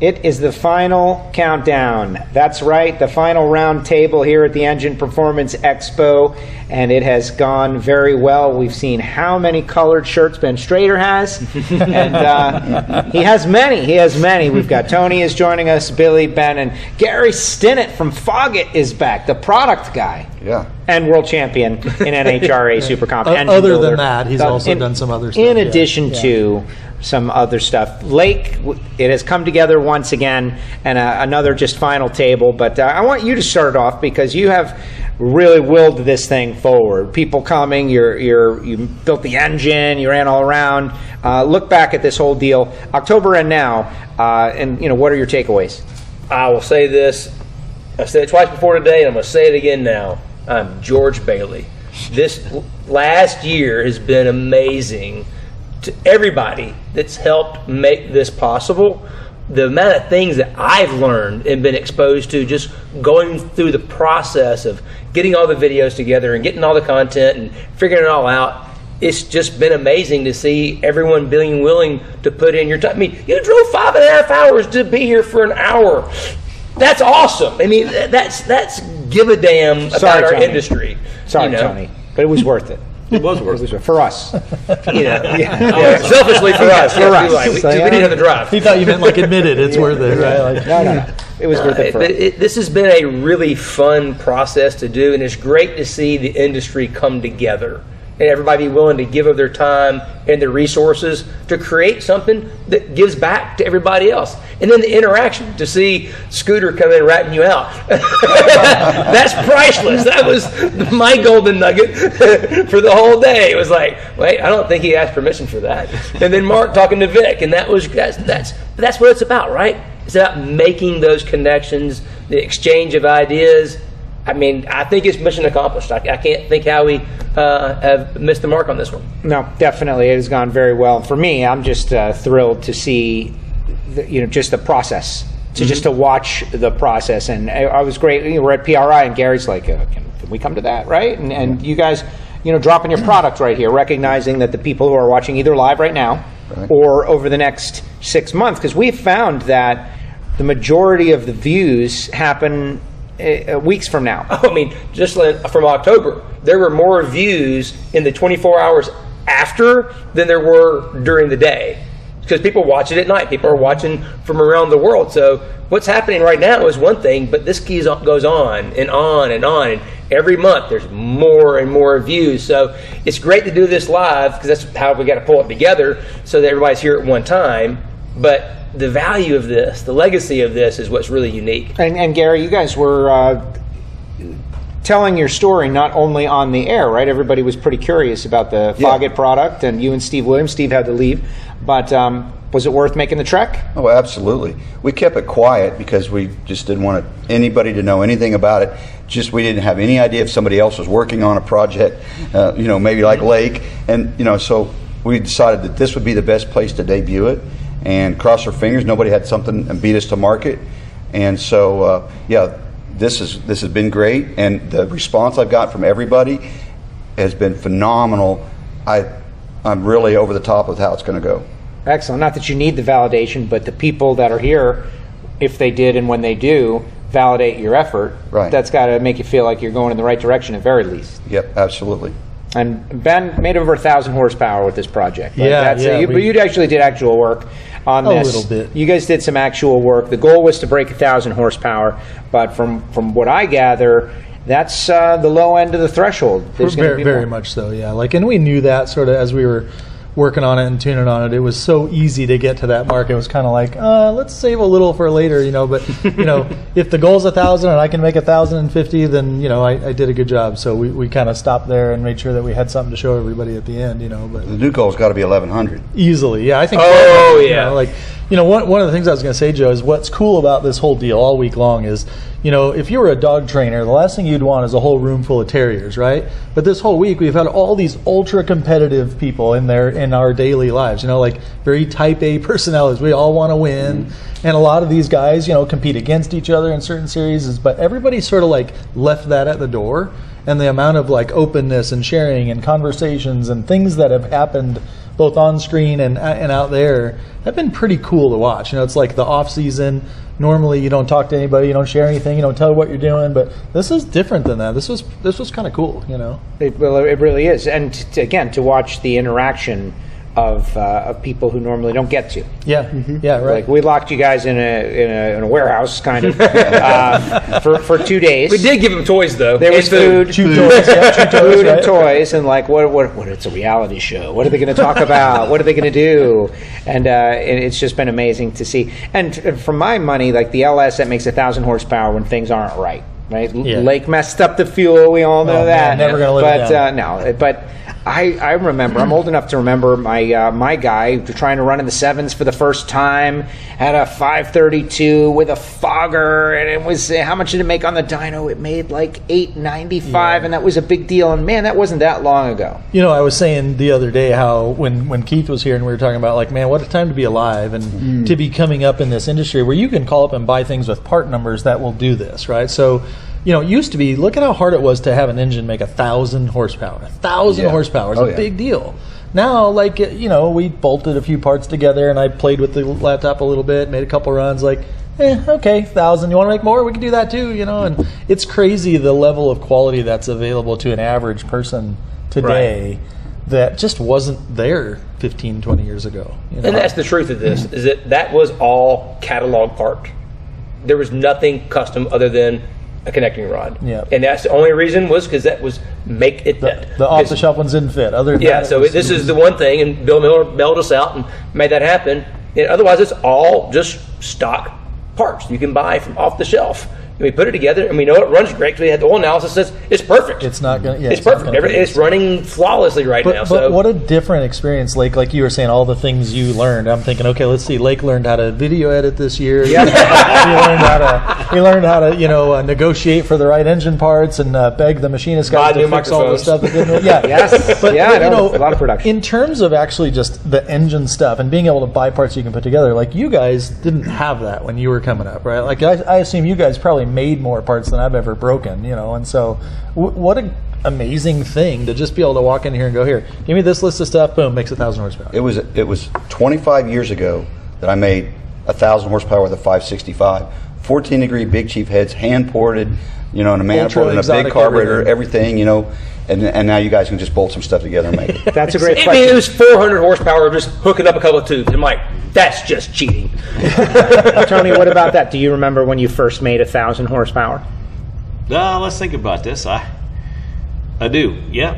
It is the final countdown. That's right, the final round table here at the Engine Performance Expo, and it has gone very well. We've seen how many colored shirts Ben Strader has, and he has many. He has many. We've got Tony is joining us, Billy, Ben, and Gary Stinnett from Foggett is back, the product guy. Yeah. And world champion in NHRA Supercomp. Other than that, he's also done some other stuff. In addition to some other stuff. Lake, it has come together once again, and another just final table. But I want you to start off because you have really willed this thing forward. People coming, you built the engine, you ran all around. Look back at this whole deal, October and now, and what are your takeaways? I will say this. I said it twice before today, and I'm going to say it again now. I'm George Bailey. This last year has been amazing to everybody that's helped make this possible. The amount of things that I've learned and been exposed to just going through the process of getting all the videos together and getting all the content and figuring it all out, it's just been amazing to see everyone being willing to put in your time. I mean, you drove 5.5 hours to be here for an hour. That's awesome. I mean, that's give a damn about our industry. Sorry, Tony, but it was worth it. It was worth it for us. Selfishly for us. For us. Right. We didn't have the drive. He thought you meant like admitted. It's worth it, right? Like, no. It was worth it for us. This has been a really fun process to do, and it's great to see the industry come together and everybody be willing to give of their time and their resources to create something that gives back to everybody else. And then the interaction, to see Scooter come in ratting you out. That's priceless. That was my golden nugget for the whole day. It was like, wait, I don't think he asked permission for that. And then Mark talking to Vic, and that's what it's about, right? It's about making those connections, the exchange of ideas. I mean, I think it's mission accomplished. I can't think how we have missed the mark on this one. No, definitely. It has gone very well. For me, I'm just thrilled to see, just the process, just to watch the process. And I was great. We're at PRI, and Gary's like, can we come to that, right? And you guys, dropping your product right here, recognizing that the people who are watching either live right now or over the next 6 months, because we've found that the majority of the views happen weeks from now. I mean, just from October, there were more views in the 24 hours after than there were during the day, because people watch it at night. People are watching from around the world. So what's happening right now is one thing, but this goes on and on and on. And every month there's more and more views. So it's great to do this live, because that's how we got to pull it together so that everybody's here at one time. But the value of this, the legacy of this, is what's really unique. And Gary, you guys were telling your story not only on the air, right? Everybody was pretty curious about the Foggett product, and you and Steve Williams. Steve had to leave, but was it worth making the trek? Oh, absolutely. We kept it quiet because we just didn't want anybody to know anything about it. Just we didn't have any idea if somebody else was working on a project, maybe like Lake, and so we decided that this would be the best place to debut it. And cross our fingers, nobody had something and beat us to market. And so, this has been great. And the response I've got from everybody has been phenomenal. I'm really over the top with how it's going to go. Excellent. Not that you need the validation, but the people that are here, if they did and when they do validate your effort, that's got to make you feel like you're going in the right direction at very least. Yep, absolutely. And Ben made over 1,000 horsepower with this project. Right? But you actually did actual work on this. A little bit. You guys did some actual work. The goal was to break 1,000 horsepower, but from what I gather, that's the low end of the threshold. Very much so, yeah. And we knew that sort of as we were working on it and tuning on it. It was so easy to get to that mark. It was kind of like, let's save a little for later, But if the goal's 1,000 and I can make 1,050, then I did a good job. So we kind of stopped there and made sure that we had something to show everybody at the end. But the new goal's got to be 1,100 easily. Yeah, I think. One of the things I was going to say, Joe, is what's cool about this whole deal all week long is, if you were a dog trainer, the last thing you'd want is a whole room full of terriers, right? But this whole week we've had all these ultra competitive people in our daily lives, very type A personalities. We all want to win. And a lot of these guys, compete against each other in certain series, but everybody sort of left that at the door. And the amount of openness and sharing and conversations and things that have happened both on screen and out there, have been pretty cool to watch. It's like the off season. Normally, you don't talk to anybody, you don't share anything, you don't tell what you're doing. But this is different than that. This was kind of cool. It really is, and to watch the interaction of people who normally don't get to. Yeah, yeah, right. Like we locked you guys in a warehouse, kind of, for 2 days. We did give them toys though. There was food, food and toys, and like what? It's a reality show. What are they going to talk about? What are they going to do? And it's just been amazing to see. And for my money, like the LS that makes 1,000 horsepower when things aren't right. Right, yeah. Lake messed up the fuel. We all know that. Man, never gonna live it down. No, but I remember. I'm old enough to remember my guy trying to run in the 7s for the first time. Had a 532 with a fogger, and it was how much did it make on the dyno? It made like $895, and that was a big deal. And man, that wasn't that long ago. I was saying the other day how when Keith was here and we were talking about like, man, what a time to be alive and to be coming up in this industry where you can call up and buy things with part numbers that will do this, right? So. It used to be, look at how hard it was to have an engine make 1,000 horsepower. 1,000 horsepower is a big deal. Now, we bolted a few parts together and I played with the laptop a little bit, made a couple runs, okay, 1,000. You want to make more? We can do that too, and it's crazy the level of quality that's available to an average person today that just wasn't there 15, 20 years ago. And that's the truth of this, is that was all catalog part. There was nothing custom other than a connecting rod. Yeah. And that's the only reason was because that was make it fit. The off-the-shelf ones didn't fit. Other than that, this is the one thing, and Bill Miller bailed us out and made that happen. And otherwise, it's all just stock parts you can buy from off the shelf. And we put it together, and we know it runs great because we had the oil analysis says it's perfect. It's not going to. It's perfect. It's running flawlessly right now. But what a different experience, Lake. Like you were saying, all the things you learned. I'm thinking, okay, let's see. Lake learned how to video edit this year. Yeah. he learned how to negotiate for the right engine parts and beg the machinist guys to fix all the stuff that didn't. Yeah. Yes. But a lot of production. In terms of actually just the engine stuff and being able to buy parts you can put together, like you guys didn't have that when you were coming up, right? Like I assume you guys probably made more parts than I've ever broken, and so what an amazing thing to just be able to walk in here and go, here, give me this list of stuff, boom, makes 1,000 horsepower. It was 25 years ago that I made 1,000 horsepower with a 565, 14-degree Big Chief heads, hand ported, in a manifold and a big carburetor, everything, and now you guys can just bolt some stuff together and make it. That's a great question. I mean, it was 400 horsepower just hooking up a couple of tubes. I'm like, that's just cheating. Tony, what about that? Do you remember when you first made 1,000 horsepower? Let's think about this. I do. Yeah,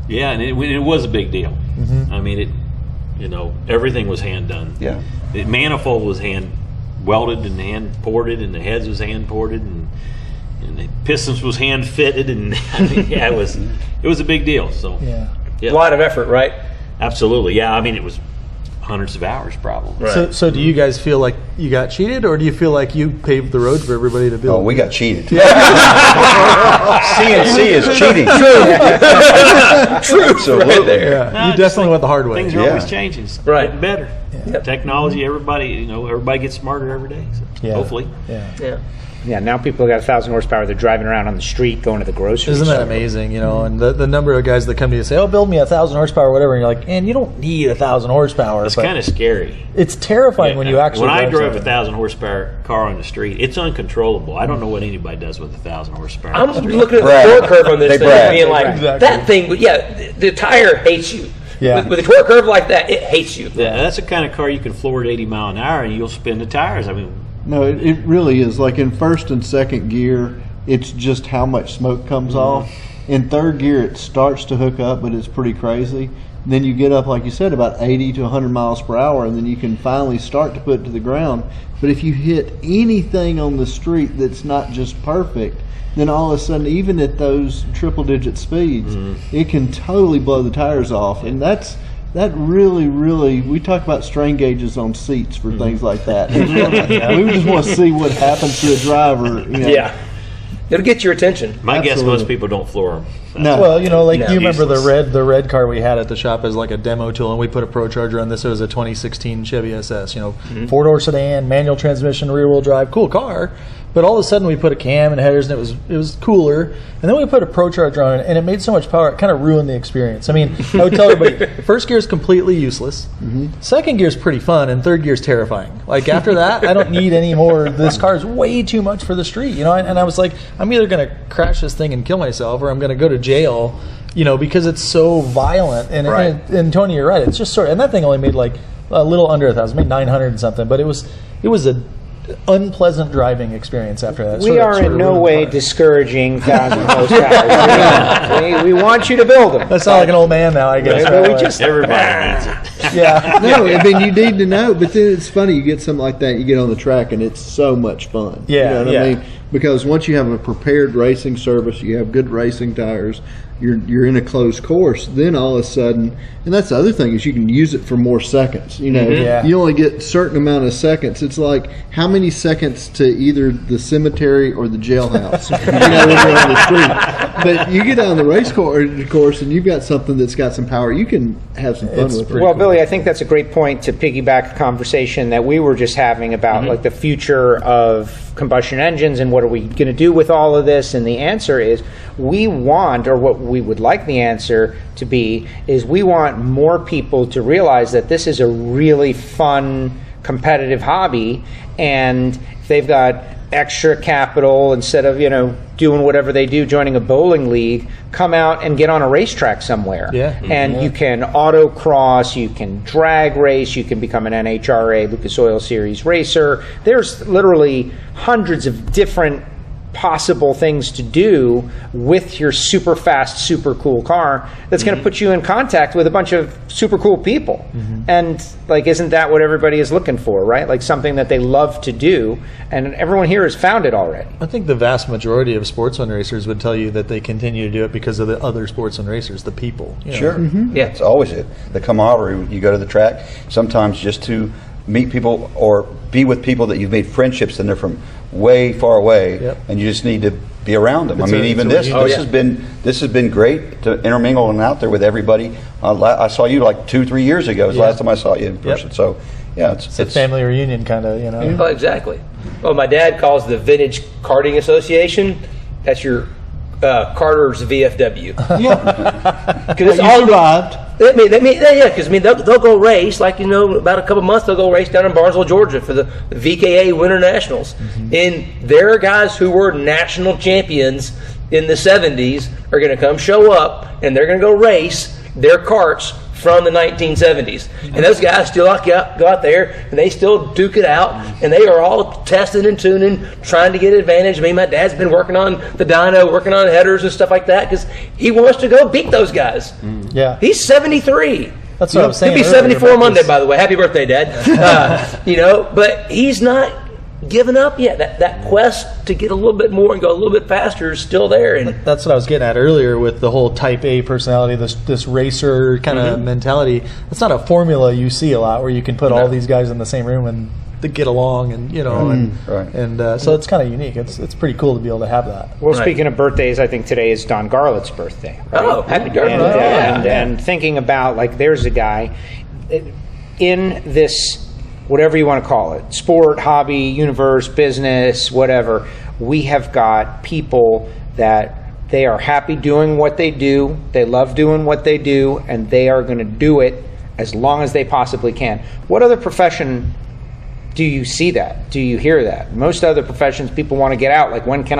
and it was a big deal. Mm-hmm. I mean, everything was hand done. Yeah, the manifold was hand welded and hand ported, and the heads was hand ported, and the pistons was hand fitted, and it was a big deal. So yeah, a lot of effort, right? Absolutely. Yeah, I mean, it was hundreds of hours probably. Right. So do you guys feel like you got cheated, or do you feel like you paved the road for everybody to build? Oh, we got cheated. CNC is cheating. True. Absolutely. Yeah. No, you definitely went the hard way. Things are always changing. It's getting better. Yeah. Technology, everybody gets smarter every day. So hopefully. Yeah, now people got 1,000 horsepower. They're driving around on the street, going to the grocery store. Isn't that amazing? And the number of guys that come to you and say, "Oh, build me 1,000 horsepower, whatever," and you're like, "Man, you don't need 1,000 horsepower." It's kind of scary. It's terrifying when you actually. When I drove 1,000 horsepower car on the street, it's uncontrollable. I don't know what anybody does with 1,000 horsepower. I'm looking at the torque curve on this thing, being like, that thing. Yeah, the tire hates you. Yeah. With a torque curve like that, it hates you. Yeah, that's the kind of car you can floor at 80 mile an hour and you'll spin the tires. I mean. No, it really is. Like in first and second gear, it's just how much smoke comes off. In third gear, it starts to hook up, but it's pretty crazy. And then you get up, like you said, about 80 to 100 miles per hour, and then you can finally start to put it to the ground. But if you hit anything on the street that's not just perfect, then all of a sudden, even at those triple-digit speeds, it can totally blow the tires off. And that really, we talk about strain gauges on seats for things like that. We just want to see what happens to a driver. Yeah. It'll get your attention. My guess, most people don't floor them. No. Well, you remember the red car we had at the shop as like a demo tool, and we put a Pro Charger on this. It was a 2016 Chevy SS, 4-door sedan, manual transmission, rear-wheel drive, cool car. But all of a sudden we put a cam and headers, and it was cooler. And then we put a Pro Charger on it, and it made so much power, it kind of ruined the experience. I mean, I would tell everybody, first gear is completely useless. Second gear is pretty fun, and third gear is terrifying. Like, after that, I don't need any more. This car is way too much for the street, you know. And I was like, I'm either going to crash this thing and kill myself, or I'm going to go to jail, you know, because it's so violent. And Tony, you're right. It's just sort of, and that thing only made like a little under 1,000, made 900 and something, but it was a unpleasant driving experience after that. We are in no way discouraging 1,000 horsepower. We want you to build them. That sounds like an old man now, I guess. But we just Everybody needs it. yeah. No, I mean, you need to know, but then it's funny, you get something like that, you get on the track, and it's so much fun. Yeah, You know what I mean? Because once you have a prepared racing service, you have good racing tires, you're in a closed course, then all of a sudden, and that's the other thing, is you can use it for more seconds. You know, you only get a certain amount of seconds. It's like, how many seconds to either the cemetery or the jailhouse, you know, when you're on the street. But you get on the race course and you've got something that's got some power, you can have some fun with it. Well, Billy, I think that's a great point to piggyback a conversation that we were just having about like the future of combustion engines and what are we going to do with all of this. And the answer is we want, or what we would like the answer to be, is we want more people to realize that this is a really fun, competitive hobby, and if they've got extra capital, instead of, you know, doing whatever they do, joining a bowling league, come out and get on a racetrack somewhere. And you can autocross, you can drag race, you can become an NHRA Lucas Oil Series racer. There's literally hundreds of different possible things to do with your super fast, super cool car that's going to put you in contact with a bunch of super cool people. And like, isn't that what everybody is looking for, right? Like something that they love to do, and everyone here has found it already. I think the vast majority of sportsman racers would tell you that they continue to do it because of the other sportsman racers, the people. You know? Sure. Yeah, it's always it. The camaraderie. You go to the track, sometimes just to meet people or be with people that you've made friendships and they're from way far away, and you just need to be around them. This has been great to intermingle and out there with everybody. I saw you like 2-3 years ago. It was the last time I saw you in person. So yeah, it's a family reunion kind of, you know. Oh, exactly. Well, my dad calls the Vintage Karting Association, that's your Carter's VFW. Because you survived. Because they'll go race, like, you know, about a couple months they'll go race down in Barnesville, Georgia for the VKA Winter Nationals. And their guys who were national champions in the 70s are going to come show up, and they're going to go race their karts from the 1970s. And those guys still go out there, and they still duke it out, and they are all testing and tuning, trying to get advantage. I mean, my dad's been working on the dyno, working on headers and stuff like that, because he wants to go beat those guys. He's 73. That's what I was saying. He'll be 74 Monday, by the way. Happy birthday, Dad. You know, but he's not given up yet. That quest to get a little bit more and go a little bit faster is still there. And that's what I was getting at earlier with the whole Type A personality, this racer kind of mentality. It's not a formula you see a lot where you can put all these guys in the same room and they get along, and you know, so it's kind of unique. It's pretty cool to be able to have that. Well, speaking of birthdays, I think today is Don Garlett's birthday. Right? Oh, happy birthday! And thinking about, like, there's a guy in this, whatever you want to call it, sport, hobby, universe, business, whatever, we have got people that they are happy doing what they do, they love doing what they do, and they are going to do it as long as they possibly can. What other profession do you see that? Do you hear that? Most other professions, people want to get out. Like, when can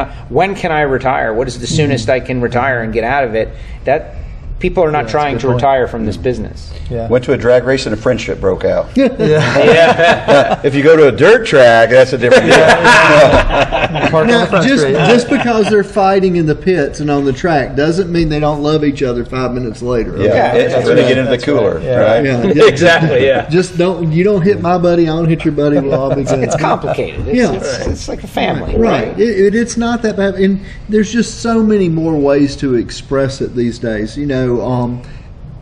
I retire? What is the soonest I can retire and get out of it? That people are not trying to retire from this business. Went to a drag race and a friendship broke out. If you go to a dirt track, that's a different deal. Now, just because they're fighting in the pits and on the track doesn't mean they don't love each other 5 minutes later. It's when they get into the cooler, right? Exactly. Just don't hit my buddy, I don't hit your buddy. We'll all be good. It's complicated. It's like a family, right? It's not that bad, and there's just so many more ways to express it these days. You know,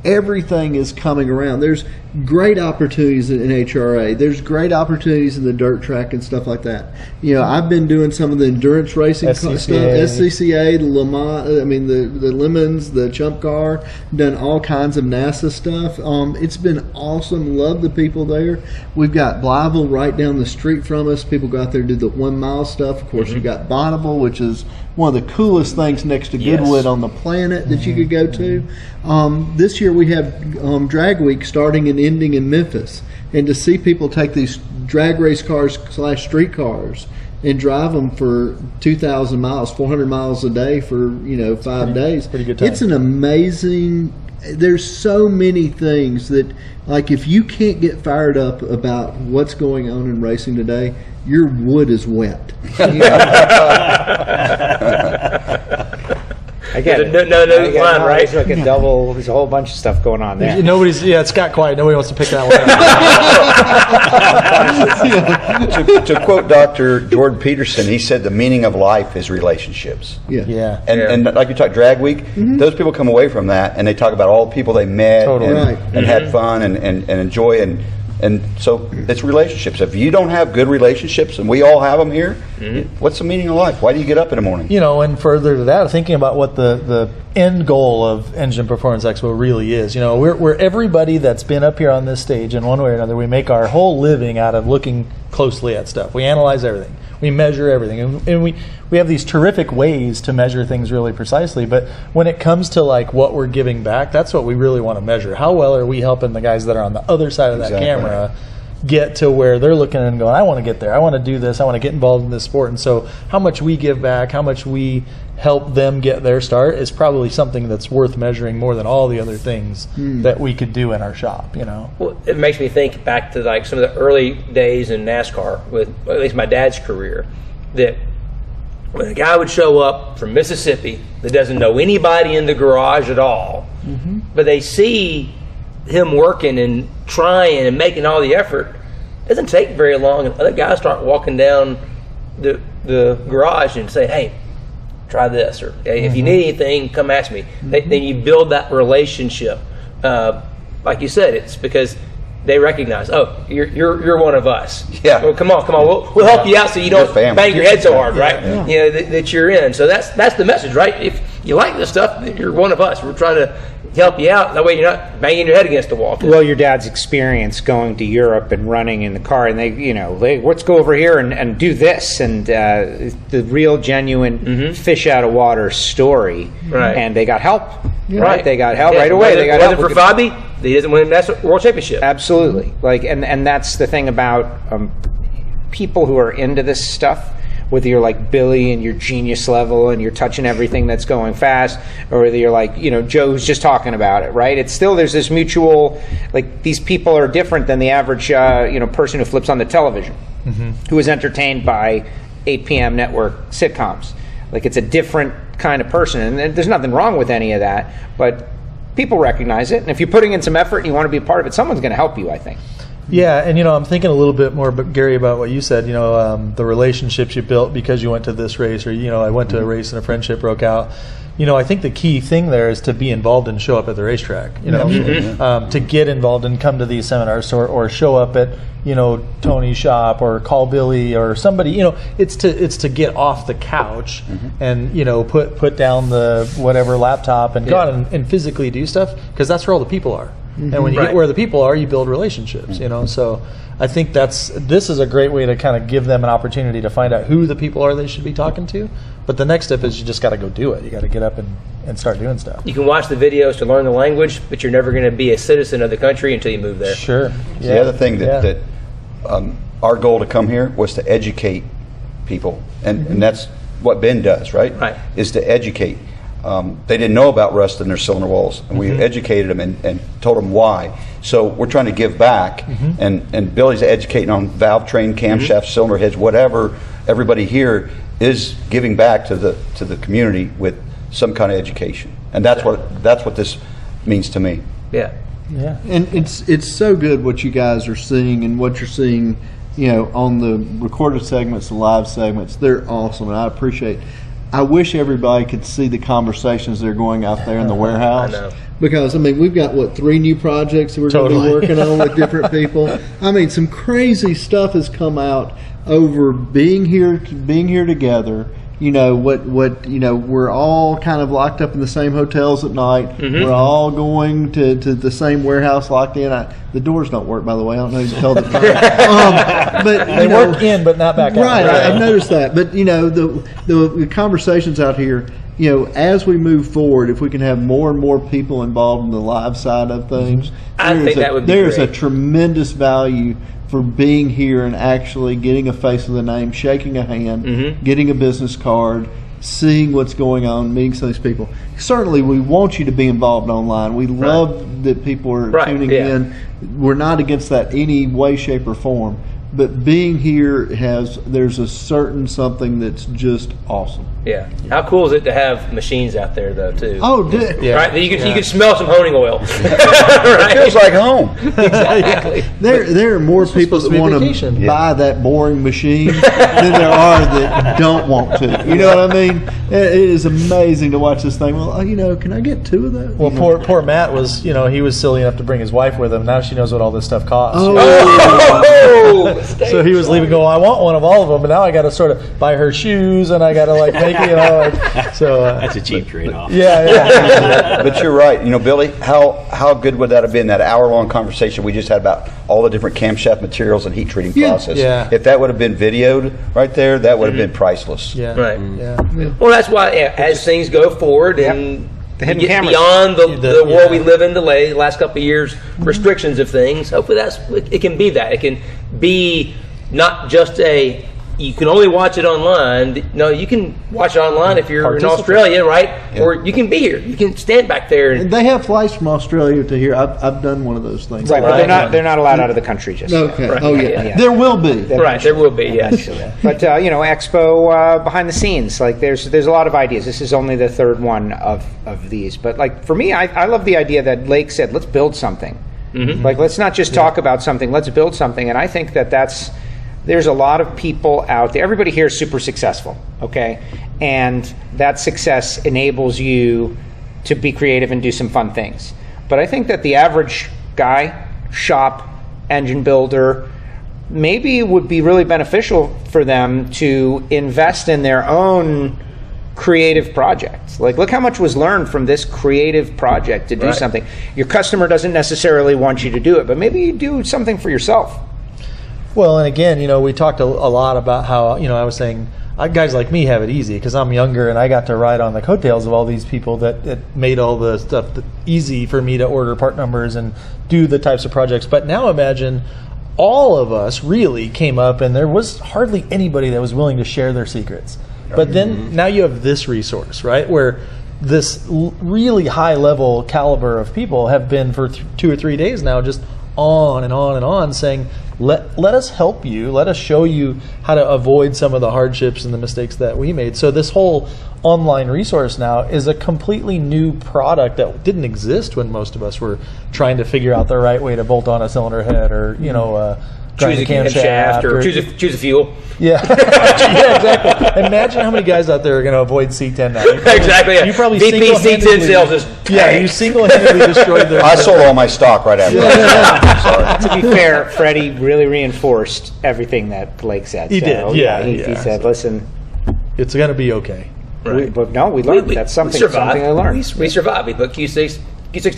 everything is coming around. There's great opportunities in HRA. There's great opportunities in the dirt track and stuff like that. You know, I've been doing some of the endurance racing stuff, SCCA, the Le Mans, the Lemons, the Chump Car, done all kinds of NASA stuff. It's been awesome. Love the people there. We've got Blytheville right down the street from us. People go out there and do the 1 mile stuff. Of course, you got Bonneville, which is one of the coolest things next to Goodwood on the planet that you could go to. This year we have Drag Week starting and ending in Memphis, and to see people take these drag race cars / street cars and drive them for 2,000 miles, 400 miles a day for 5 days. Pretty good time. It's an amazing. There's so many things that, like, if you can't get fired up about what's going on in racing today, your wood is wet. Again, no line, right? It's like a double. There's a whole bunch of stuff going on there. It's got quiet. Nobody wants to pick that one out. To quote Dr. Jordan Peterson, he said the meaning of life is relationships. Yeah. And like you talk Drag Week, those people come away from that and they talk about all the people they met and had fun and enjoy and so it's relationships. If you don't have good relationships, and we all have them here, what's the meaning of life? Why do you get up in the morning? And further to that, thinking about what the end goal of Engine Performance Expo really is. We're everybody that's been up here on this stage in one way or another. We make our whole living out of looking closely at stuff. We analyze everything. We measure everything. And we have these terrific ways to measure things really precisely. But when it comes to like what we're giving back, that's what we really want to measure. How well are we helping the guys that are on the other side of that camera get to where they're looking and going, I want to get there. I want to do this. I want to get involved in this sport. And so how much we give back, how much we help them get their start is probably something that's worth measuring more than all the other things that we could do in our shop, Well, it makes me think back to like some of the early days in NASCAR with at least my dad's career, that when a guy would show up from Mississippi that doesn't know anybody in the garage at all, but they see him working and trying and making all the effort, it doesn't take very long and other guys start walking down the garage and say, hey, try this, or hey, if you need anything, come ask me. Then you build that relationship. Like you said, it's because they recognize, oh, you're one of us. Yeah. Well, come on, we'll help you out so you don't bang your head so hard, right? Yeah. That you're in. So that's the message, right? If you like this stuff, you're one of us. We're trying to help you out. That way you're not banging your head against the wall. Well, your dad's experience going to Europe and running in the car, and they let's go over here and do this, and the real genuine fish out of water story. Right. And they got help. Right. They got help right away. They got help. For Fabi, he doesn't win that world championship. Absolutely. And that's the thing about people who are into this stuff. Whether you're like Billy and you're genius level and you're touching everything that's going fast, or whether you're like, Joe who's just talking about it, right? It's still, there's this mutual, like, these people are different than the average, person who flips on the television, who is entertained by 8 p.m. network sitcoms. Like, it's a different kind of person, and there's nothing wrong with any of that, but people recognize it, and if you're putting in some effort and you want to be a part of it, someone's going to help you, I think. Yeah, and I'm thinking a little bit more, Gary, about what you said. The relationships you built because you went to this race, or I went to a race and a friendship broke out. I think the key thing there is to be involved and show up at the racetrack. To get involved and come to these seminars, or show up at Tony's shop, or call Billy or somebody. It's to get off the couch and put down the whatever laptop and go out and physically do stuff, because that's where all the people are. And when you get where the people are, you build relationships, So I think this is a great way to kind of give them an opportunity to find out who the people are they should be talking to. But the next step is you just got to go do it. You got to get up and start doing stuff. You can watch the videos to learn the language, but you're never going to be a citizen of the country until you move there. Sure. The other thing that our goal to come here was to educate people, and that's what Ben does, right? Right. Is to educate. They didn't know about rust in their cylinder walls, and we educated them and told them why. So we're trying to give back, and Billy's educating on valve train, camshaft, cylinder heads, whatever. Everybody here is giving back to the community with some kind of education, and that's what this means to me. Yeah. And it's so good what you guys are seeing and what you're seeing, on the recorded segments, the live segments. They're awesome, and I appreciate. I wish everybody could see the conversations that are going out there in the warehouse. I know. Because, I mean, we've got, 3 new projects that we're going to be working on with different people. I mean, some crazy stuff has come out over being here together. You know, we're all kind of locked up in the same hotels at night. We're all going to the same warehouse locked in. The doors don't work, by the way. I don't know who to tell the but They work in, but not back out. Right, I've noticed that. But, the conversations out here, as we move forward, if we can have more and more people involved in the live side of things, I think that would be there's great. a tremendous value for being here and actually getting a face of the name, shaking a hand, getting a business card, seeing what's going on, meeting some of these people. Certainly, we want you to be involved online. We love that people are tuning in. We're not against that any way, shape, or form. But being here there's a certain something that's just awesome. Yeah. How cool is it to have machines out there, though, too? Oh, Right? You can smell some honing oil. It feels like home. Exactly. There are more people that want to buy that boring machine than there are that don't want to. You know what I mean? It is amazing to watch this thing. Well, can I get 2 of those? Well, poor Matt was, he was silly enough to bring his wife with him. Now she knows what all this stuff costs. Oh! So he was leaving going, I want one of all of them, but now I got to sort of buy her shoes and I got to make it, so. That's a cheap trade-off. Yeah. But you're right. Billy, how good would that have been, that hour-long conversation we just had about all the different camshaft materials and heat treating process? Yeah. If that would have been videoed right there, that would have been priceless. Yeah. Right. Yeah. Well, that's why as things go forward and The hidden get cameras. beyond the world we live in the last couple of years, restrictions of things, hopefully it can be that. It can be not just you can only watch it online. No, you can watch it online if you're in Australia, right? Yeah. Or you can be here. You can stand back there. And they have flights from Australia to here. I've done one of those things. Right, but they're not allowed out of the country just yet. Okay. Right. Oh, yeah. There will be. Right, there will be, yes. But, Expo behind the scenes, there's a lot of ideas. This is only the 3rd one of these. But, for me, I love the idea that Lake said, let's build something. Let's not just talk about something, let's build something. And I think there's a lot of people out there. Everybody here is super successful, okay? And that success enables you to be creative and do some fun things. But I think that the average guy, shop, engine builder, maybe it would be really beneficial for them to invest in their own creative projects. Look how much was learned from this creative project to do something. Your customer doesn't necessarily want you to do it, but maybe you do something for yourself. Well, and again, we talked a lot about how, I was saying, guys like me have it easy because I'm younger and I got to ride on the coattails of all these people that made all the stuff easy for me to order part numbers and do the types of projects. But now imagine all of us really came up and there was hardly anybody that was willing to share their secrets. But then now you have this resource, right, where this really high level caliber of people have been for 2 or 3 days now just on and on and on saying, let us help you, let us show you how to avoid some of the hardships and the mistakes that we made. So this whole online resource now is a completely new product that didn't exist when most of us were trying to figure out the right way to bolt on a cylinder head or choose a camshaft or choose a fuel. Yeah. Yeah, exactly. Imagine how many guys out there are going to avoid C10 now. Exactly. You probably VP C10 sales is you single-handedly destroyed their. I sold all my stock right after that. To be fair, Freddie really reinforced everything that Blake said. He did. Yeah. He said, "Listen, it's going to be okay." Right. We learned. That's something I learned. We survived. We put Q16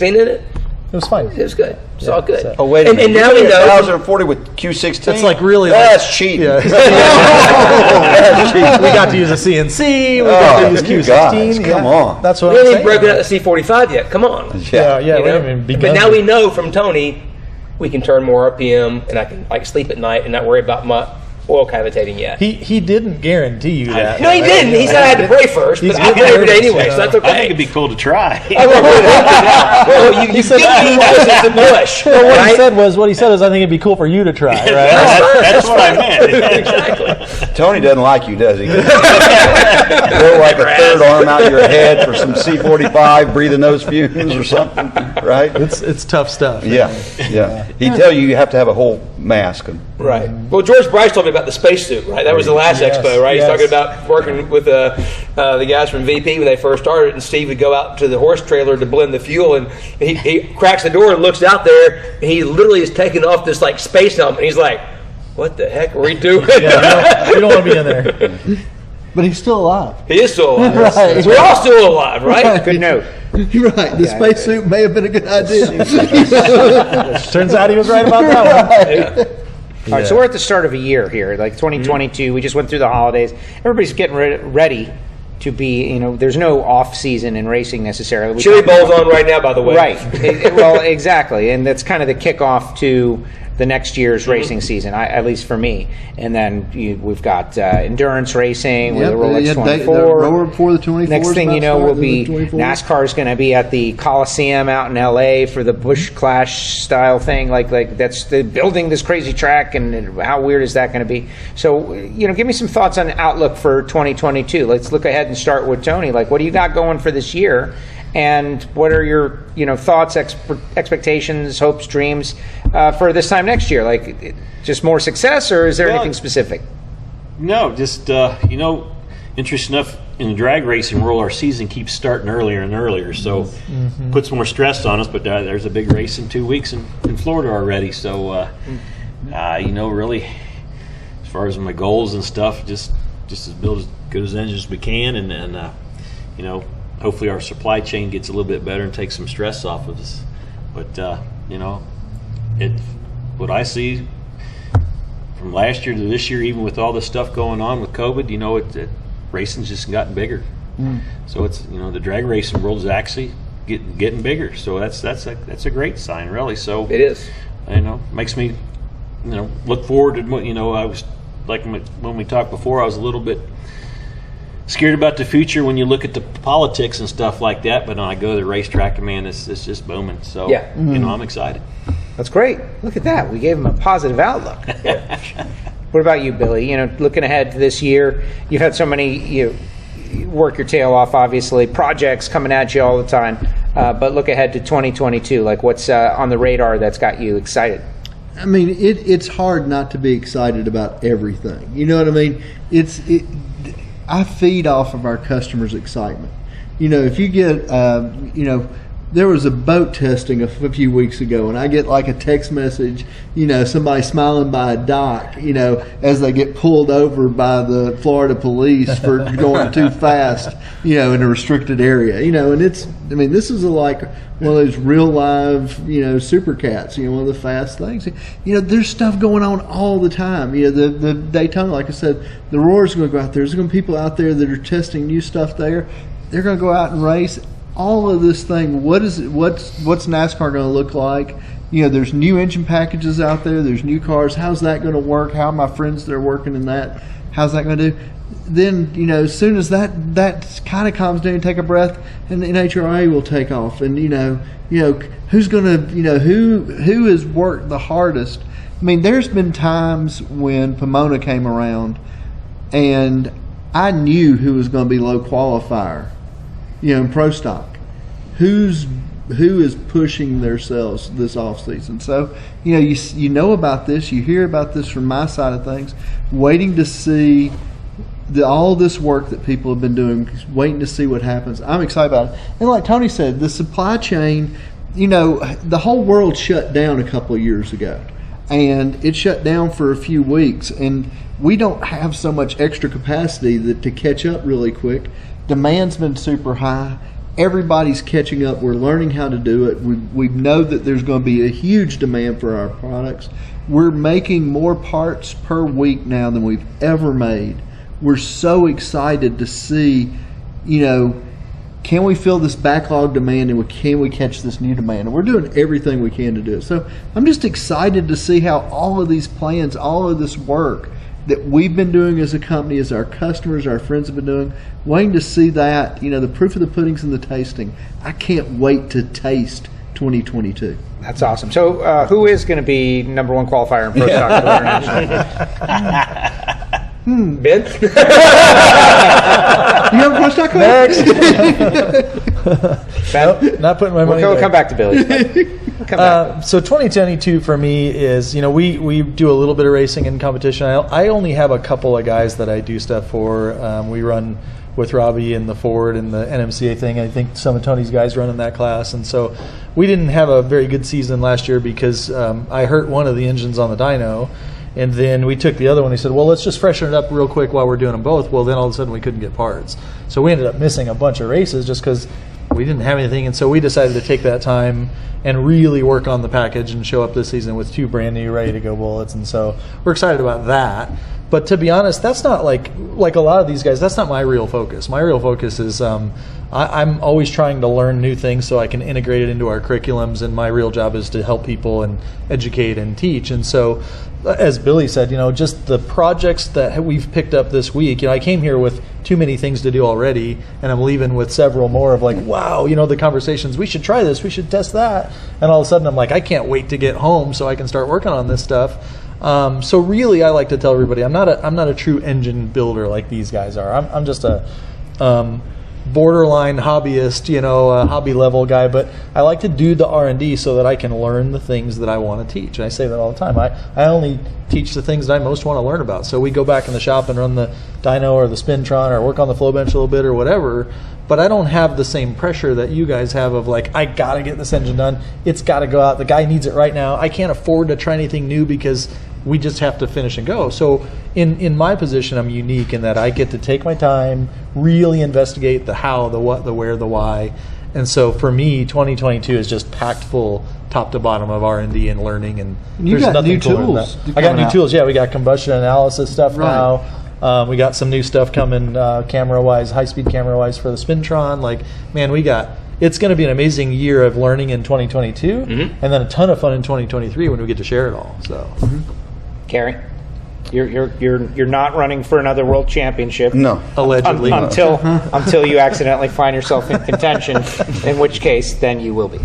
in it. It was fine. It was good. It's all good. Oh, wait a minute. And now we know. 1,040 with Q16? That's really... That's cheating. Yeah. That's cheating. We got to use a CNC. We got to use Q16. Guys, come on. That's what we I'm haven't saying. even broken out the C45 yet. Come on. Yeah. We haven't even begun. But now we know from Tony, we can turn more RPM, and I can sleep at night and not worry about my oil cavitating yet. He didn't guarantee you that. No, he didn't. He said I had to pray first, but I pray every day anyway, so that's okay. I think it'd be cool to try. Well, you said it's a push. Well, what he said is, I think it'd be cool for you to try. Right? That's what I meant. Exactly. Tony doesn't like you, does he? Throw like a third arm out your head for some C45, breathing those fumes or something, right? It's tough stuff. Yeah. He'd tell you have to have a whole mask. Right. Well, George Bryce told me about the spacesuit, right? That was the last expo, right? He's talking about working with the guys from VP when they first started, and Steve would go out to the horse trailer to blend the fuel, and he cracks the door and looks out there, and he literally is taking off this like space helmet, and he's like, what the heck are we doing? You don't want to be in there. But he's still alive. He is still alive. Right. We're all still alive, right? Good note. You're right. The spacesuit may have been a good idea. Turns out he was right about that one. All right, so we're at the start of a year here, like 2022. We just went through the holidays. Everybody's getting ready to be, there's no off season in racing necessarily. Chili Bowl's on right now, by the way. Right. Well, exactly. And that's kind of the kickoff to the next year's racing season, at least for me. And then we've got endurance racing with the Rolex 24. Before the 24. Next thing you know, NASCAR's going to be at the Coliseum out in LA for the Busch Clash style thing. Like that's the building this crazy track, and how weird is that going to be? So, give me some thoughts on the outlook for 2022. Let's look ahead and start with Tony. Like, what do you got going for this year? And what are your, thoughts, expectations, hopes, dreams for this time next year? Like, just more success, or is there anything specific? No, just interesting enough, in the drag racing world, our season keeps starting earlier and earlier, so puts more stress on us. But there's a big race in 2 weeks in Florida already, so really, as far as my goals and stuff, just to build as good as engines as we can, and hopefully our supply chain gets a little bit better and takes some stress off of us. But what I see from last year to this year, even with all the stuff going on with COVID, racing's just gotten bigger. So it's the drag racing world is actually getting bigger. So that's a great sign, really. So it is. Makes me look forward to what I was like when we talked before. I was a little bit scared about the future when you look at the politics and stuff like that, but when I go to the racetrack, man, it's just booming. So I'm excited. That's great. Look at that. We gave him a positive outlook. What about you, Billy? Looking ahead to this year, you've had so many, you work your tail off, obviously, projects coming at you all the time, but look ahead to 2022. Like, what's on the radar that's got you excited? I mean, it's hard not to be excited about everything. You know what I mean? I feed off of our customers' excitement. If you get, there was a boat testing a few weeks ago, and I get like a text message, somebody smiling by a dock, as they get pulled over by the Florida police for going too fast, in a restricted area, and this is like one of those real live, super cats, one of the fast things. There's stuff going on all the time. The Daytona, like I said, the Roar's going to go out there. There's going to be people out there that are testing new stuff there. They're going to go out and race. All of this thing, what's NASCAR going to look like? There's new engine packages out there. There's new cars. How's that going to work? How are my friends that are working in that? How's that going to do? Then, as soon as that kind of calms down, take a breath, and the NHRA will take off. And, who's going to, who has worked the hardest? I mean, there's been times when Pomona came around, and I knew who was going to be low qualifier, in pro stock. Who is pushing themselves this off season? So you know about this, you hear about this from my side of things, waiting to see all this work that people have been doing, waiting to see what happens. I'm excited about it. And like Tony said, the supply chain, the whole world shut down a couple of years ago, and it shut down for a few weeks, and we don't have so much extra capacity to catch up really quick. Demand's been super high. Everybody's catching up. We're learning how to do it. We know that there's going to be a huge demand for our products. We're making more parts per week now than we've ever made. We're so excited to see, can we fill this backlog demand, and can we catch this new demand? And we're doing everything we can to do it. So I'm just excited to see how all of these plans, all of this work that we've been doing as a company, as our customers, our friends have been doing, waiting to see that, the proof of the pudding's in the tasting. I can't wait to taste 2022. That's awesome. So who is going to be number one qualifier in Pro Stock International? Ben? You have a Pro Stock Next. Nope, not putting my money We'll there. come back to Billy. Come back. So 2022 for me is, we do a little bit of racing and competition. I only have a couple of guys that I do stuff for. We run with Robbie in the Ford and the NMCA thing. I think some of Tony's guys run in that class. And so we didn't have a very good season last year because I hurt one of the engines on the dyno. And then we took the other one. He said, well, let's just freshen it up real quick while we're doing them both. Well, then all of a sudden we couldn't get parts. So we ended up missing a bunch of races just because we didn't have anything. And so we decided to take that time and really work on the package and show up this season with 2 brand new ready to go bullets. And so we're excited about that. But to be honest, that's not like a lot of these guys, that's not my real focus. My real focus is I'm always trying to learn new things so I can integrate it into our curriculums, and my real job is to help people and educate and teach. And so, as Billy said, just the projects that we've picked up this week, I came here with too many things to do already, and I'm leaving with several more of like, wow, the conversations, we should try this, we should test that. And all of a sudden I'm like, I can't wait to get home so I can start working on this stuff. So really, I like to tell everybody, I'm not a true engine builder like these guys are. I'm just a borderline hobbyist, a hobby level guy. But I like to do the R&D so that I can learn the things that I want to teach. And I say that all the time. I only teach the things that I most want to learn about. So we go back in the shop and run the dyno or the Spintron or work on the flow bench a little bit or whatever. But I don't have the same pressure that you guys have of like, I got to get this engine done. It's got to go out. The guy needs it right now. I can't afford to try anything new because we just have to finish and go. So in my position, I'm unique in that I get to take my time, really investigate the how, the what, the where, the why. And so for me, 2022 is just packed full, top to bottom, of R&D and learning. And you got new tools. I got new tools. Yeah, we got combustion analysis stuff now. We got some new stuff coming, camera-wise, high-speed camera-wise for the Spintron. Like, man, it's going to be an amazing year of learning in 2022, and then a ton of fun in 2023 when we get to share it all. So, Gary, you're not running for another world championship. No, allegedly, until you accidentally find yourself in contention, in which case then you will be.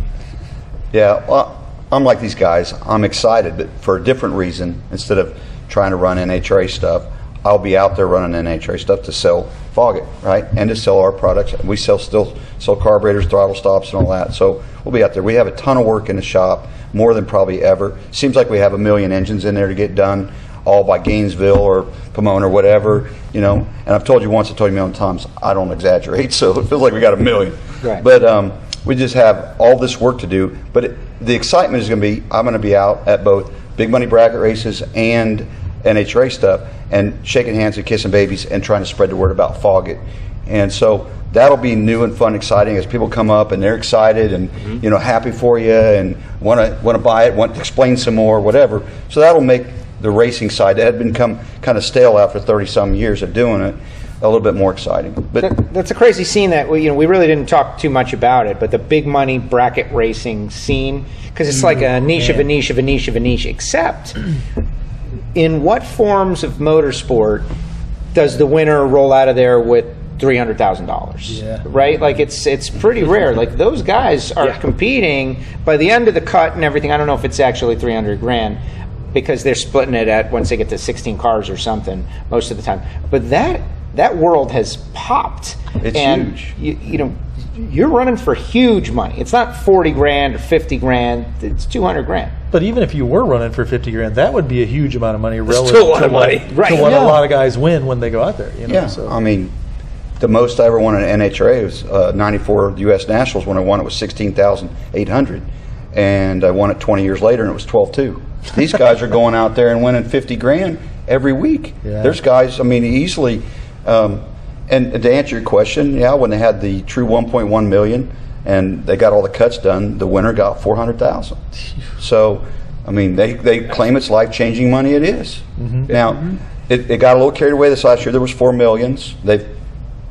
Yeah, well, I'm like these guys. I'm excited, but for a different reason. Instead of trying to run NHRA stuff, I'll be out there running NHRA stuff to sell Foggett, right, and to sell our products. We still sell carburetors, throttle stops, and all that. So we'll be out there. We have a ton of work in the shop, more than probably ever. Seems like we have 1 million engines in there to get done, all by Gainesville or Pomona or whatever, And I've told you once, I told you a million times, I don't exaggerate. So it feels like we got 1 million. Right. But we just have all this work to do. But the excitement is going to be, I'm going to be out at both big money bracket races and NHRA stuff, and shaking hands and kissing babies and trying to spread the word about Foggett. And so that'll be new and fun, exciting as people come up and they're excited and happy for you and want to buy it, want to explain some more, whatever. So that'll make the racing side that had become kind of stale after 30-some years of doing it a little bit more exciting. But that's a crazy scene that we really didn't talk too much about it, but the big money bracket racing scene, because it's like a niche of a niche of a niche of a niche, except in what forms of motorsport does the winner roll out of there with $300,000? Yeah. Right? Like it's pretty rare. Like those guys are competing by the end of the cut and everything. I don't know if it's actually $300,000 because they're splitting it at once they get to 16 cars or something most of the time. But that world has popped. It's huge. You're running for huge money. It's not $40,000 or $50,000. It's $200,000. But even if you were running for $50,000, that would be a huge amount of money relative still a lot to of money. to what a lot of guys win when they go out there. Yeah, So. I mean, the most I ever won in NHRA was 94 U.S. Nationals. When I won it was $16,800, and I won it 20 years later and it was $12,200. These guys are going out there and winning $50,000 every week. Yeah. There's guys, I mean, easily. And to answer your question, when they had the true 1.1 million and they got all the cuts done, the winner got $400,000. So, I mean, they claim it's life-changing money. It is. Now, it got a little carried away this last year. There was 4 millions.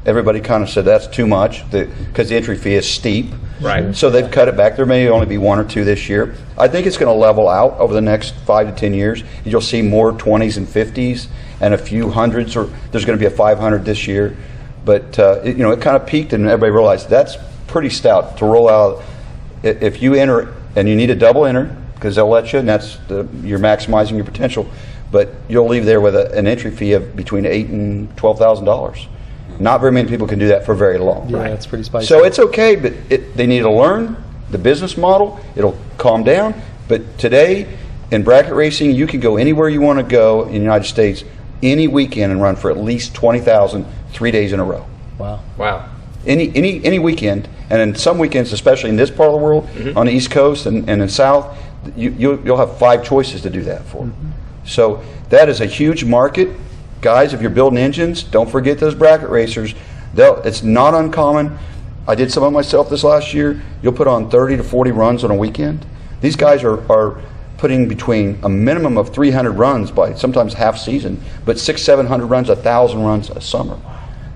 Everybody kind of said that's too much because the entry fee is steep. Right. So they've cut it back. There may only be 1 or 2 this year. I think it's going to level out over the next 5 to 10 years. You'll see more 20s and 50s and a few hundreds, or there's going to be a 500 this year. But it kind of peaked, and everybody realized that's pretty stout to roll out. If you enter and you need a double enter because they'll let you, and you're maximizing your potential. But you'll leave there with an entry fee of between $8,000 and $12,000. Not very many people can do that for very long. Yeah, it's pretty spicy. So it's okay, but they need to learn, the business model, it'll calm down. But today, in bracket racing, you can go anywhere you want to go in the United States any weekend and run for at least 20,000 3 days in a row. Wow. Any weekend, and in some weekends, especially in this part of the world, on the East Coast and in the South, you'll have 5 choices to do that for. So that is a huge market. Guys, if you're building engines, don't forget those bracket racers. It's not uncommon. I did some of it myself this last year. You'll put on 30 to 40 runs on a weekend. These guys are putting between a minimum of 300 runs by sometimes half season, but 600-700 runs, 1,000 runs a summer.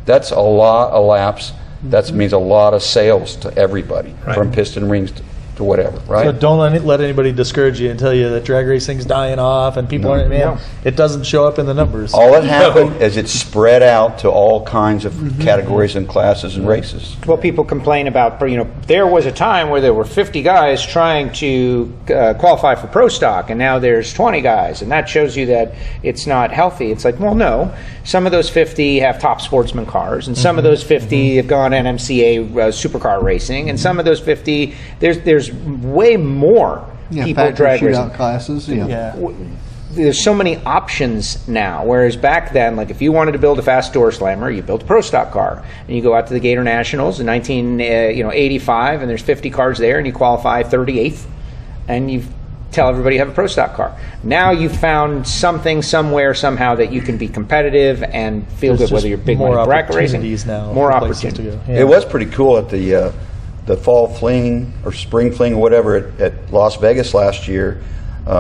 That's a lot of laps. That means a lot of sales to everybody, from piston rings to whatever, right? So don't let anybody discourage you and tell you that drag racing's dying off and people aren't, it doesn't show up in the numbers. All that happened is it's spread out to all kinds of categories and classes and races. Well, people complain about, there was a time where there were 50 guys trying to qualify for pro stock, and now there's 20 guys, and that shows you that it's not healthy. It's like, well, no. Some of those 50 have top sportsman cars, and some of those 50 have gone NMCA supercar racing, and some of those 50, there's way more people drag racing classes. There's so many options now, whereas back then, like if you wanted to build a fast door slammer, you built a pro stock car, and you go out to the Gator Nationals in 1985, and there's 50 cars there, and you qualify 38th, and you tell everybody you have a pro stock car. Now you've found something somewhere somehow that you can be competitive and feel good, whether you're big money bracket racing. Now, more opportunities. It was pretty cool at the fall fling or spring fling or whatever at Las Vegas last year.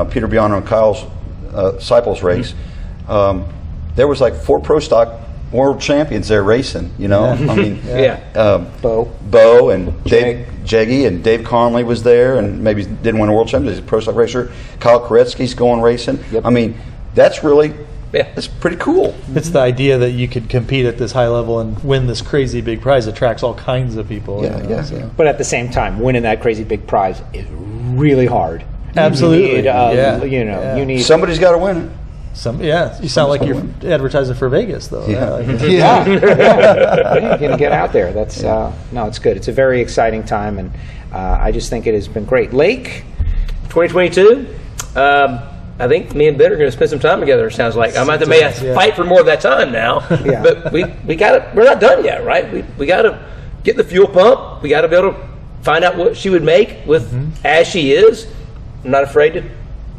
Peter Biano and Kyle's Seipel's race. There was like 4 pro stock world champions there racing. I mean, Bo and Jeggy and Dave Conley was there, and maybe didn't win a world championship. He's a pro stock racer. Kyle Koretsky's going racing. I mean, that's really it's pretty cool. It's the idea that you could compete at this high level and win this crazy big prize attracts all kinds of people. But at the same time, winning that crazy big prize is really hard. Absolutely. You need somebody's got to win it. You sound like you're advertising for Vegas, though. You're gonna get out there. That's no, it's good. It's a very exciting time, and I just think it has been great. Lake, 2022. I think me and Ben are going to spend some time together. It sounds like I'm going to have to fight for more of that time now. But we got to. We're not done yet, right? We got to get the fuel pump. We got to be able to find out what she would make with as she is. I'm not afraid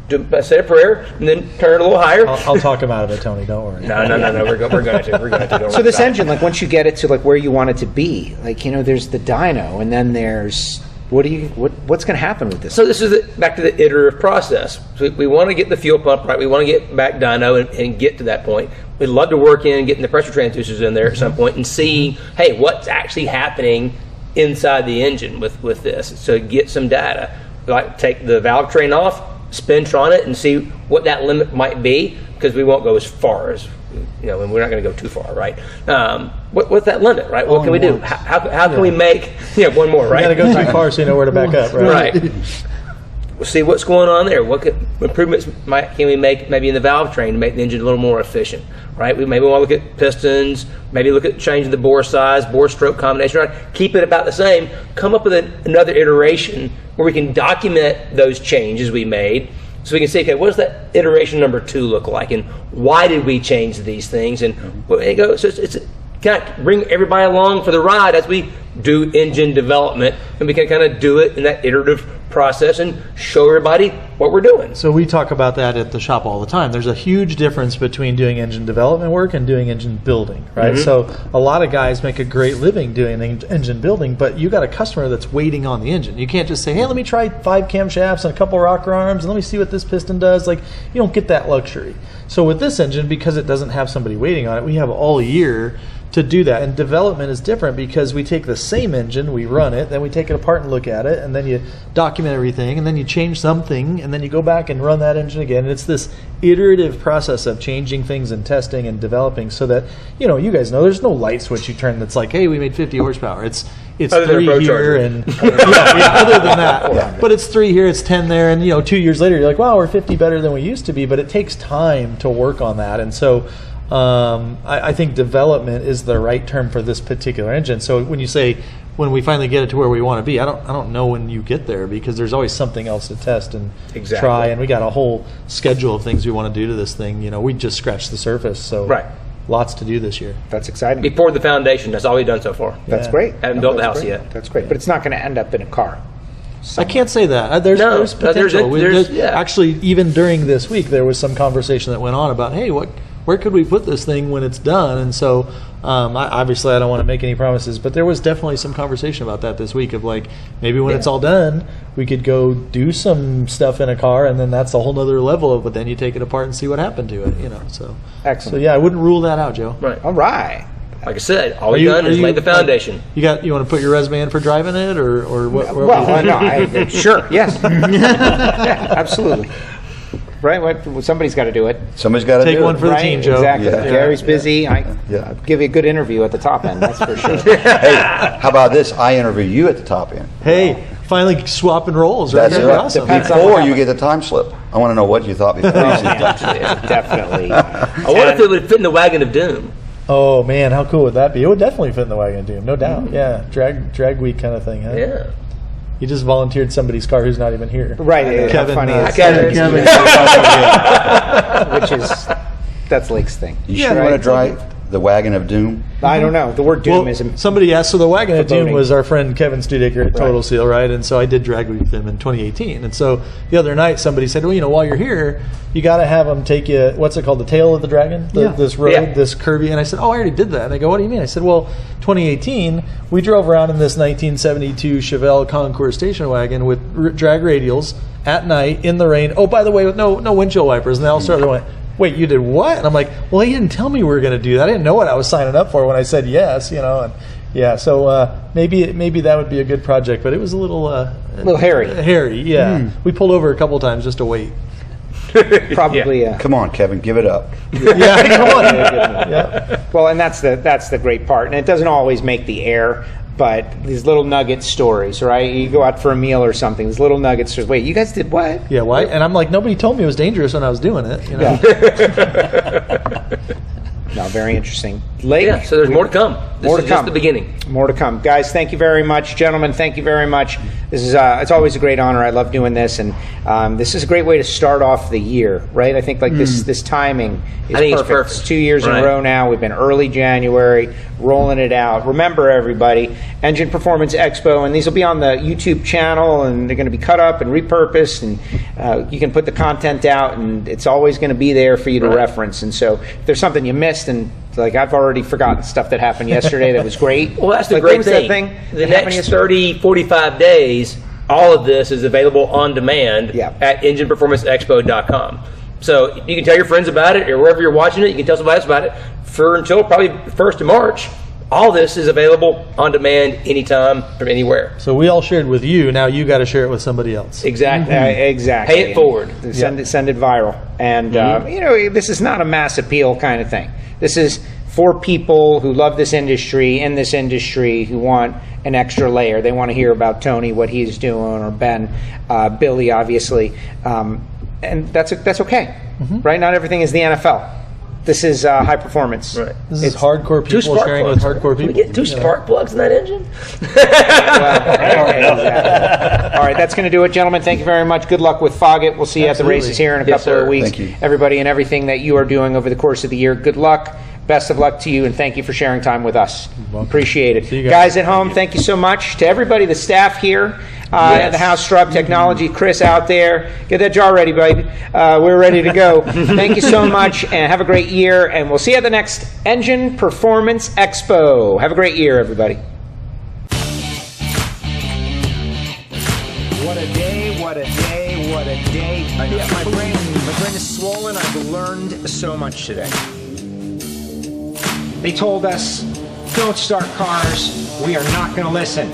to say a prayer and then turn it a little higher. I'll talk him out of it, Tony. Don't worry. No. We're going to. So this engine, like once you get it to like where you want it to be, like there's the dyno, and then there's what's going to happen with this? So this is back to the iterative process. So we want to get the fuel pump right. We want to get back dyno and get to that point. We'd love to work in getting the pressure transducers in there at some point and see, hey, what's actually happening inside the engine with this. So get some data. We like take the valve train off, spin-tron it, and see what that limit might be, because we won't go as far as, and we're not going to go too far, right? What's that limit, right? What can we do? How can we make, one more, right? You got to go too far so you know where to back up, right? Right. We'll see what's going on there. What improvements can we make maybe in the valve train to make the engine a little more efficient, right? We maybe want to look at pistons, maybe look at changing the bore size, bore stroke combination, right? Keep it about the same. Come up with another iteration where we can document those changes we made, so we can say, okay, what does that iteration number 2 look like, and why did we change these things? And there you go. So it's kind of bring everybody along for the ride as we do engine development, and we can kind of do it in that iterative process and show everybody what we're doing. So we talk about that at the shop all the time. There's a huge difference between doing engine development work and doing engine building, right? So a lot of guys make a great living doing engine building, but you got a customer that's waiting on the engine. You can't just say, hey, let me try 5 camshafts and a couple rocker arms and let me see what this piston does. Like, you don't get that luxury. So with this engine, because it doesn't have somebody waiting on it, we have all year to do that. And development is different because we take the same engine, we run it, then we take it apart and look at it, and then you document everything, and then you change something, and then you go back and run that engine again. And it's this iterative process of changing things and testing and developing, so that, you guys know there's no light switch you turn that's like, hey, we made 50 horsepower. It's 3 here and other than that. But it's 3 here, it's 10 there, and 2 years later you're like, wow, we're 50 better than we used to be. But it takes time to work on that. And so I think development is the right term for this particular engine. So when you say when we finally get it to where we want to be, I don't know when you get there, because there's always something else to test and try, and we got a whole schedule of things we want to do to this thing. You know, we just scratched the surface, so lots to do this year. That's exciting. We poured the foundation. That's all we've done so far. That's great. Haven't built the house yet. That's great, but it's not going to end up in a car. I can't say that. There's potential. Actually, even during this week, there was some conversation that went on about, hey, where could we put this thing when it's done? And so, obviously, I don't want to make any promises, but there was definitely some conversation about that this week of like, maybe when it's all done, we could go do some stuff in a car, and then that's a whole nother level of, but then you take it apart and see what happened to it, you know. So, excellent. So yeah, I wouldn't rule that out, Joe. Right. All right. Like I said, all we've done is laid the foundation. You want to put your resume in for driving it, or what? Well, no, sure, yes, yeah, absolutely. Right, somebody's got to do it. Somebody's got to take one for the team, Joe. Exactly. Yeah. Gary's busy. I'll give you a good interview at the top end. That's for sure. Hey, how about this? I interview you at the top end. Hey, finally swapping roles. Right? That's awesome. Before you get the time slip, I want to know what you thought before. Definitely. I wonder if it would fit in the wagon of doom. Oh man, how cool would that be? It would definitely fit in the wagon of doom, no doubt. Yeah, drag week kind of thing, huh? Yeah. You just volunteered somebody's car who's not even here. Right. Kevin. Funny. Kevin. Which is, that's Lake's thing. You sure want to drive the wagon of doom? I don't know. The word doom is... Somebody asked, so the wagon of doom was our friend Kevin Studecker at Total Seal, right? And so I did drag week with him in 2018. And so the other night somebody said, well, while you're here, you got to have them take you, what's it called, the tail of the dragon? This road, this curvy. And I said, I already did that. And they go, what do you mean? I said, well, 2018, we drove around in this 1972 Chevelle Concours station wagon with drag radials at night in the rain. Oh, by the way, with no windshield wipers. And they all started going, wait, you did what? And I'm like, well, he didn't tell me we were going to do that. I didn't know what I was signing up for when I said yes, And so maybe that would be a good project, but it was a little hairy. Hairy, yeah. We pulled over a couple times just to wait. Probably. Come on, Kevin, give it up. Yeah, come on. Yeah. Well, and that's the great part, and it doesn't always make the air. But these little nugget stories, right? You go out for a meal or something. These little nuggets. Wait, you guys did what? Yeah, why? And I'm like, nobody told me it was dangerous when I was doing it. Yeah. No, very interesting. Lake. Yeah. So there's more to come. This is just the beginning. More to come, guys. Thank you very much, gentlemen. Thank you very much. This is it's always a great honor. I love doing this, and this is a great way to start off the year, right? I think this timing is perfect. It's perfect. It's 2 years in a row now. We've been early January, rolling it out. Remember, everybody, Engine Performance Expo, and these will be on the YouTube channel, and they're going to be cut up and repurposed, and you can put the content out, and it's always going to be there for you to reference. And so, if there's something you missed, and like I've already forgotten stuff that happened yesterday that was great. Well, that's the great thing. The next 30, 45 days, all of this is available on demand at engineperformanceexpo.com. So you can tell your friends about it, or wherever you're watching it, you can tell somebody else about it. For until probably the 1st of March, all this is available on demand anytime from anywhere. So we all shared with you. Now you got to share it with somebody else. Exactly. Exactly. Pay it forward. Send it viral. And this is not a mass appeal kind of thing. This is for people who love this industry, in this industry, who want an extra layer. They want to hear about Tony, what he's doing, or Ben, Billy, obviously, and that's okay, right? Not everything is the NFL. This is high performance. Right. This is hardcore people sharing with hardcore people. Can we get 2 spark plugs in that engine? All right, that's going to do it, gentlemen. Thank you very much. Good luck with Foggett. We'll see you at the races here in a couple of weeks. Thank you. Everybody, and everything that you are doing over the course of the year, good luck. Best of luck to you, and thank you for sharing time with us. Appreciate it. See you guys at home, thank you so much. To everybody, the staff here at the House Struck Technology, Chris out there, get that jar ready, baby. We're ready to go. Thank you so much, and have a great year, and we'll see you at the next Engine Performance Expo. Have a great year, everybody. What a day, what a day, what a day. My brain is swollen. I've learned so much today. They told us, don't start cars. We are not going to listen.